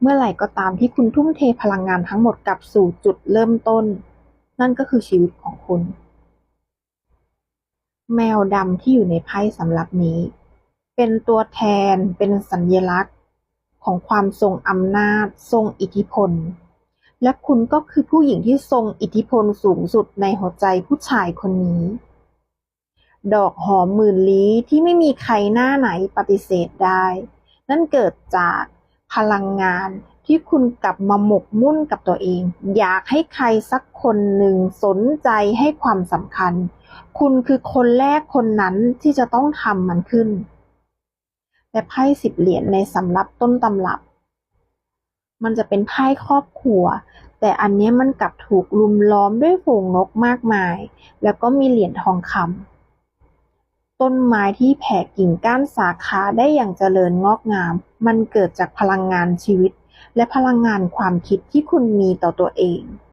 เมื่อไหร่ก็ตามที่คุณทุ่มเทพลังงานทั้งหมดกลับสู่จุดเริ่มต้นนั่นก็คือชีวิตของคุณแมวดำที่อยู่ในไพ่สำหรับนี้เป็นตัวแทนเป็นสัญลักษณ์ของความทรงอำนาจทรงอิทธิพลและคุณก็คือผู้หญิงที่ทรงอิทธิพลสูงสุดในหัวใจผู้ชายคนนี้ดอกหอมหมื่นลี้ที่ไม่มีใครหน้าไหนปฏิเสธได้นั่นเกิดจากพลังงานที่คุณกลับมาหมกมุ่นกับตัวเองอยากให้ใครสักคนหนึ่งสนใจให้ความสำคัญคุณคือคนแรกคนนั้นที่จะต้องทำมันขึ้นแต่ไพ่10 เหรียญในสำรับต้นตำรับมันจะเป็นไพ่ครอบครัวแต่อันนี้มันกลับถูกลุมล้อมด้วยฝูงนกมากมายแล้วก็มีเหรียญทองคำต้นไม้ที่แผ่กิ่งก้านสาขาได้อย่างเจริญงอกงามมันเกิดจากพลังงานชีวิตและพลังงานความคิดที่คุณมีต่อตัวเอง